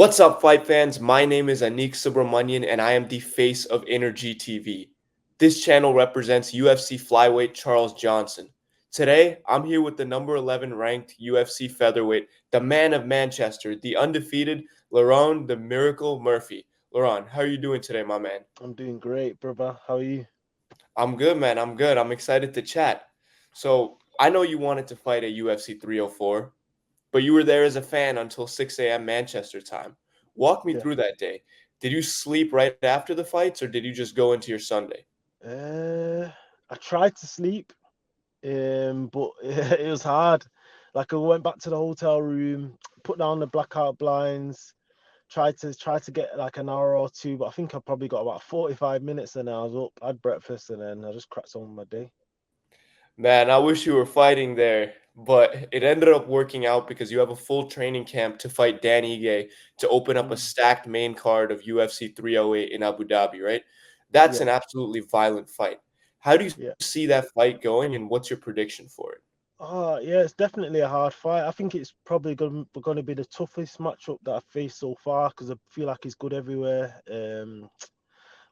What's up, fight fans? My name is Anik Subramanian, and I am the face of Energy TV. This channel represents UFC flyweight Charles Johnson. Today, I'm here with the number 11 ranked UFC featherweight, the man of Manchester, the undefeated Lerone the Miracle Murphy. Lerone, how are you doing today, my man? I'm doing great, brother. How are you? I'm good, man. I'm good. I'm excited to chat. So, I know you wanted to fight at UFC 304, but you were there as a fan until 6 a.m. Manchester time. Walk me Yeah. through that day. Did you sleep right after the fights, or did you just go into your Sunday? Uh, I tried to sleep, but it was hard. Like I went back to the hotel room, put down the blackout blinds, tried to get like an hour or two, but I think I probably got about 45 minutes, and then I was up, had breakfast, and then I just cracked on with my day. Man, I wish you were fighting there, but it ended up working out because you have a full training camp to fight Dan Ige to open up a Mm, stacked main card of UFC 308 in Abu Dhabi, right? That's yeah, an absolutely violent fight. How do you yeah. see that fight going, and what's your prediction for it? Yeah, it's definitely a hard fight. I think it's probably going to be the toughest matchup that I've faced so far because I feel like he's good everywhere.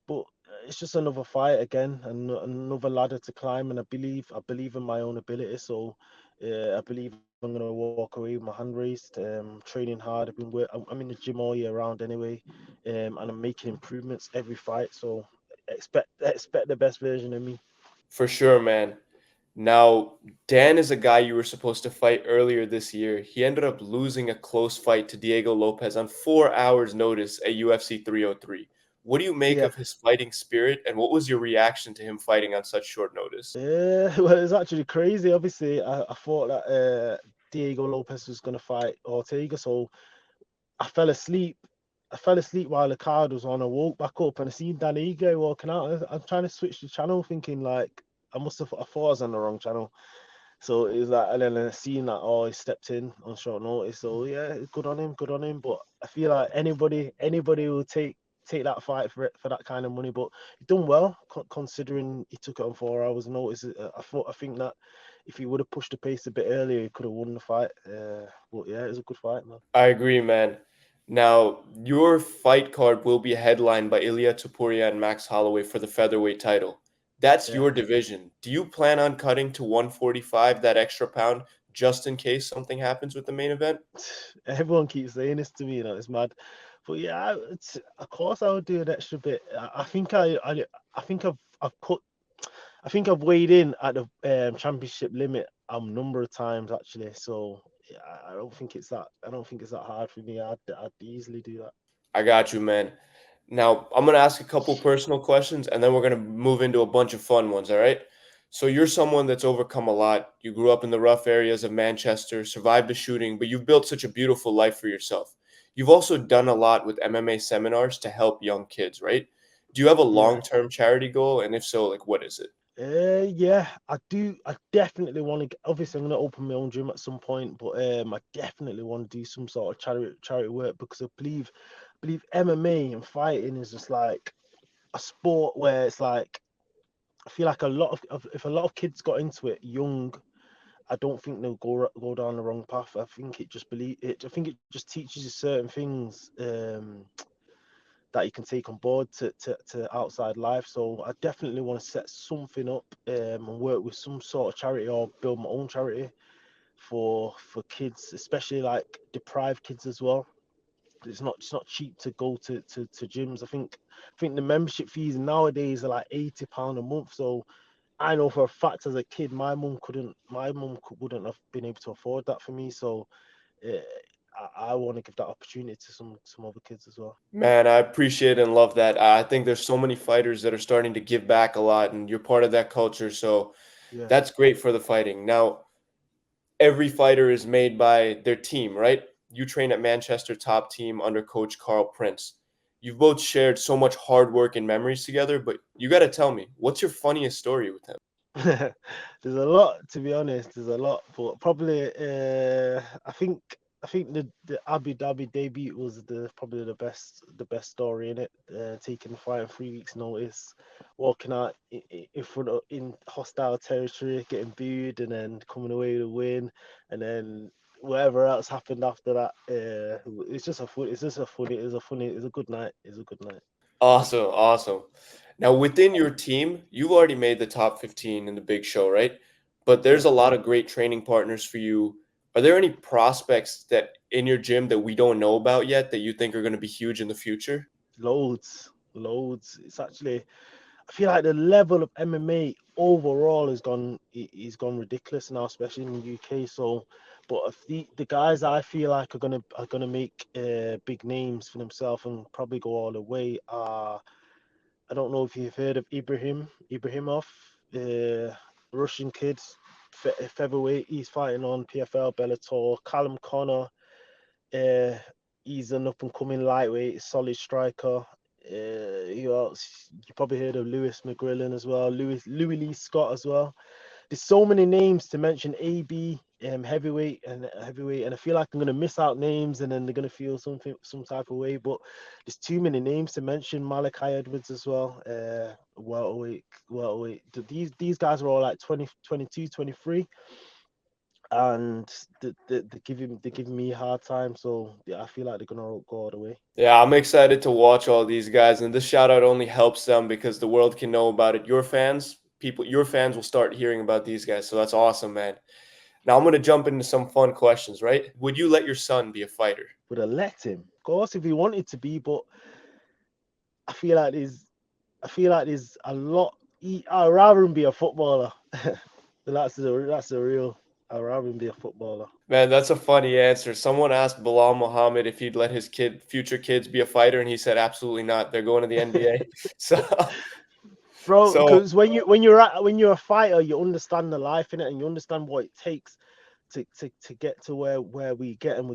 But it's just another fight again, and another ladder to climb. And I believe in my own ability. So I believe I'm gonna walk away with my hand raised. Training hard. I'm in the gym all year round anyway, and I'm making improvements every fight. So expect the best version of me. For sure, man. Now, Dan is a guy you were supposed to fight earlier this year. He ended up losing a close fight to Diego Lopez on 4 hours' notice at UFC 303. What do you make Yeah. of his fighting spirit, and what was your reaction to him fighting on such short notice? Well, it's actually crazy. Obviously, I thought that Diego Lopez was gonna fight Ortega, so I fell asleep. I fell asleep while the card was on. I woke back up and I seen Dan Ige walking out. I'm trying to switch the channel, thinking like I thought I was on the wrong channel. So it was like, and then I seen that he stepped in on short notice. So yeah, good on him, good on him. But I feel like anybody will take that fight for that kind of money. But he done well considering he took it on 4 hours notice. I think that if he would have pushed the pace a bit earlier, he could have won the fight. But yeah, it was a good fight, man. I agree, man. Now, your fight card will be headlined by Ilia Topuria and Max Holloway for the featherweight title. That's Yeah. your division. Do you plan on cutting to 145, that extra pound, just in case something happens with the main event? Everyone keeps saying this to me, it's mad. But yeah, of course I would do an extra bit. I think I think I've cut. I think I've weighed in at the championship limit a number of times actually. So yeah, I don't think it's that. I don't think it's that hard for me. I'd easily do that. I got you, man. Now, I'm going to ask a couple personal questions and then we're going to move into a bunch of fun ones, all right? So, you're someone that's overcome a lot. You grew up in the rough areas of Manchester, survived a shooting, but you've built such a beautiful life for yourself. You've also done a lot with MMA seminars to help young kids, right? Do you have a Yeah. long-term charity goal? And if so, like what is it? Yeah, I do. I definitely want to. Obviously, I'm going to open my own gym at some point, but I definitely want to do some sort of charity work because I believe MMA and fighting is just like a sport where it's like I feel like a lot of if a lot of kids got into it young, I don't think they'll go down the wrong path. I think it just believe it. I think it just teaches you certain things that you can take on board to outside life. So I definitely want to set something up and work with some sort of charity or build my own charity for kids, especially like deprived kids as well. It's not cheap to go to gyms. I think the membership fees nowadays are like £80 a month. So I know for a fact as a kid, wouldn't have been able to afford that for me. So uh, I want to give that opportunity to some other kids as well. Man, I appreciate and love that. I think there's so many fighters that are starting to give back a lot, and you're part of that culture, so Yeah, that's great for the fighting. Now, every fighter is made by their team, right? You train at Manchester Top Team under coach Carl Prince. You've both shared so much hard work and memories together, but you got to tell me, what's your funniest story with him? there's a lot to be honest. There's a lot, but probably I think the Abu Dhabi debut was probably the best story in it. Taking the fight in 3 weeks' notice, walking out in front of in hostile territory, getting booed, and then coming away with a win, and then whatever else happened after that, it's a good night. It's a good night. Awesome, awesome. Now, within your team, you've already made the top 15 in the big show, right? But there's Yeah, a lot of great training partners for you. Are there any prospects that in your gym that we don't know about yet that you think are going to be huge in the future? loads. It's actually, I feel like the level of MMA overall has gone ridiculous now, especially in the UK. So, but if the guys I feel like are gonna make big names for themselves and probably go all the way are, I don't know if you've heard of Ibrahimov, Russian kid, featherweight. He's fighting on PFL, Bellator. Callum Connor, uh, he's an up and coming lightweight, solid striker. Who else? You probably heard of Lewis McGrillen as well. Louis Lee Scott as well. There's so many names to mention. AB, heavyweight, and I feel like I'm gonna miss out names, and then they're gonna feel some type of way. But there's too many names to mention. Malachi Edwards as well. Welterweight. These guys are all like 20, 22, 23, and they're giving me a hard time. So yeah, I feel like they're gonna go all the way. Yeah, I'm excited to watch all these guys, and this shout out only helps them because the world can know about it. Your fans will start hearing about these guys, so that's awesome, man. Now I'm gonna jump into some fun questions, right? Would you let your son be a fighter? Would have let him, of course, if he wanted to be, but I feel like there's a lot. I'd rather him be a footballer. That's the real. I'd rather him be a footballer. Man, that's a funny answer. Someone asked Bilal Muhammad if he'd let his future kids be a fighter, and he said absolutely not. They're going to the NBA. So, Bro, so because when you're a fighter, you understand the life in it, and you understand what it takes to get to where we get, and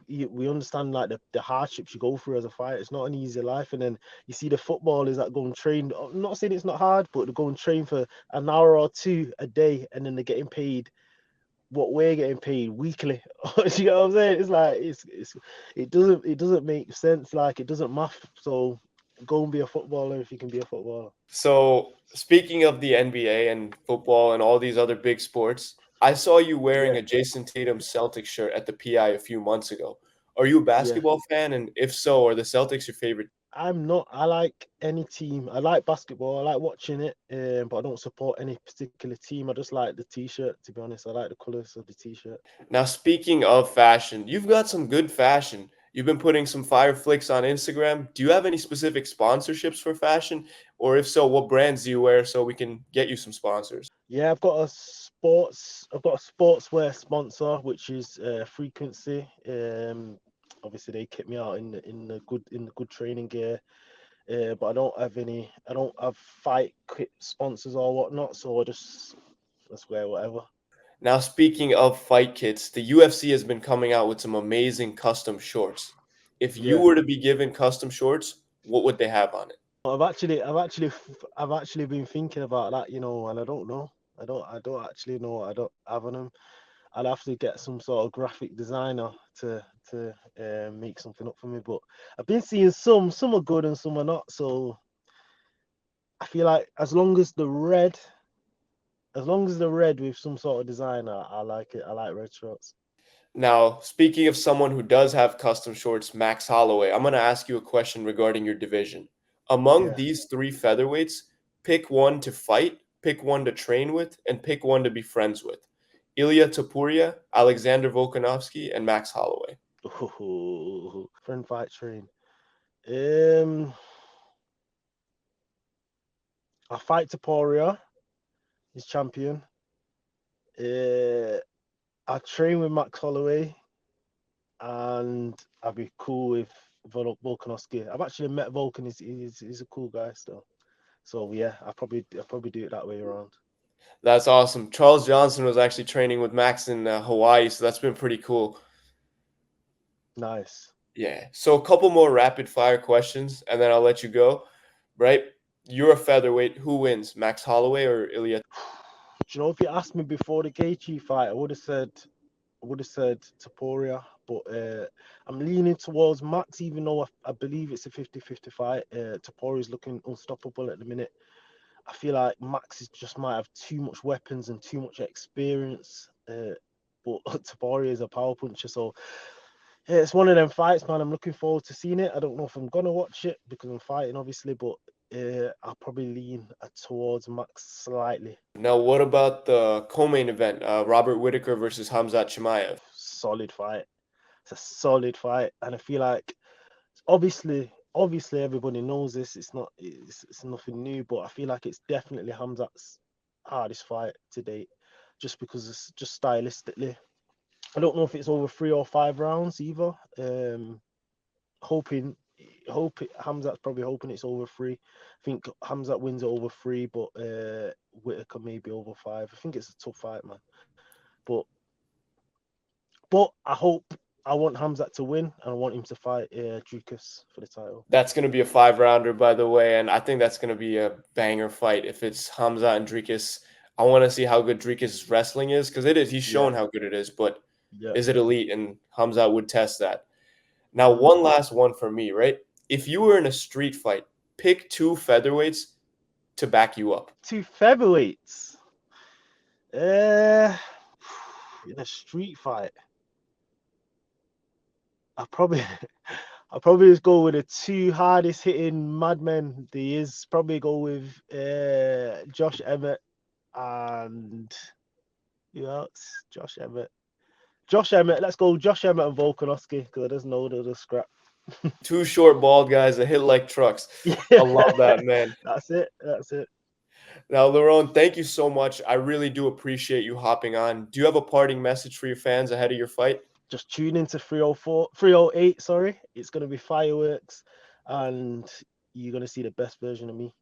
we understand like the hardships you go through as a fighter. It's not an easy life, and then you see the footballers that go and train. I'm not saying it's not hard, but they go and train for an hour or two a day, and then they're getting paid what we're getting paid weekly. You know what I'm saying? It's like it doesn't make sense. Like it doesn't math. So go and be a footballer if you can be a footballer. So, speaking of the NBA and football and all these other big sports, I saw you wearing Yeah, a Jason Tatum Celtics shirt at the PI a few months ago. Are you a yeah. basketball fan? And if so, are the Celtics your favorite? I'm not. I like any team. I like basketball. I like watching it, but I don't support any particular team. I just like the t-shirt. To be honest, I like the colors of the t-shirt. Now, speaking of fashion, you've got some good fashion. You've been putting some fire flicks on Instagram. Do you have any specific sponsorships for fashion? Or if so, what brands do you wear so we can get you some sponsors? Yeah, I've got a sportswear sponsor, which is Frequency. Obviously they kept me out in the good training gear. But I don't have fight kit sponsors or whatnot, so just wear whatever. Now, speaking of fight kits, the UFC has been coming out with some amazing custom shorts. If you Yeah. were to be given custom shorts, what would they have on it? I've actually been thinking about that, and I don't know. I don't actually know what I don't have on them. I'd have to get some sort of graphic designer to make something up for me. But I've been seeing some are good and some are not. So I feel like as long as the red with some sort of designer, I like it. I like red shorts. Now, speaking of someone who does have custom shorts, Max Holloway, I'm going to ask you a question regarding your division. Among Yeah. these three featherweights, pick one to fight, pick one to train with, and pick one to be friends with. Ilia Topuria, Alexander Volkanovski, and Max Holloway. Oh, friend fight train. Um, I fight Topuria. He's champion. Uh, I train with Max Holloway, and I'd be cool with Volkanovski. I've actually met Volkan. He's a cool guy still. So yeah, I probably do it that way around. That's awesome. Charles Johnson was actually training with Max in Hawaii, so that's been pretty cool. Nice. Yeah. So a couple more rapid fire questions, and then I'll let you go. Right? You're a featherweight. Who wins, Max Holloway or Ilya? Do you know if you asked me before the Gaethje fight, I would have said Taporia, but I'm leaning towards Max, even though I believe it's a 50-50 fight. Taporia is looking unstoppable at the minute. I feel like Max just might have too much weapons and too much experience. but Topuria is a power puncher. So yeah, it's one of them fights, man. I'm looking forward to seeing it. I don't know if I'm gonna watch it because I'm fighting, obviously, but I'll probably lean towards Max slightly. Now, what about the co-main event? Robert Whittaker versus Khamzat Chimaev. Solid fight. It's a solid fight, and I feel like obviously everybody knows this. It's nothing new, but I feel like it's definitely Hamzat's hardest fight to date, just because it's just stylistically. I don't know if it's over 3 or 5 rounds either. Hoping Hamzat's probably hoping it's over 3. I think Khamzat wins it over 3, but Whittaker maybe over 5. I think it's a tough fight, man. But I want Khamzat to win, and I want him to fight Drukas for the title. That's going to be a 5-rounder, by the way, and I think that's going to be a banger fight. If it's Khamzat and Drukas, I want to see how good Drukas' wrestling is, because it is. He's shown how good it is, but is it elite? And Khamzat would test that. Now, one last one for me, right? If you were in a street fight, pick 2 featherweights to back you up. 2 featherweights. In a street fight, I'll probably just go with the 2 hardest hitting madmen. There is probably go with Josh Emmett and who else? Josh Emmett. Let's go Josh Emmett and Volkanovski, because I just know they'll just scrap. 2 short, bald guys that hit like trucks. I love that, man. That's it. Now, Lerone, thank you so much. I really do appreciate you hopping on. Do you have a parting message for your fans ahead of your fight? Just tune into 308, sorry. It's going to be fireworks, and you're going to see the best version of me.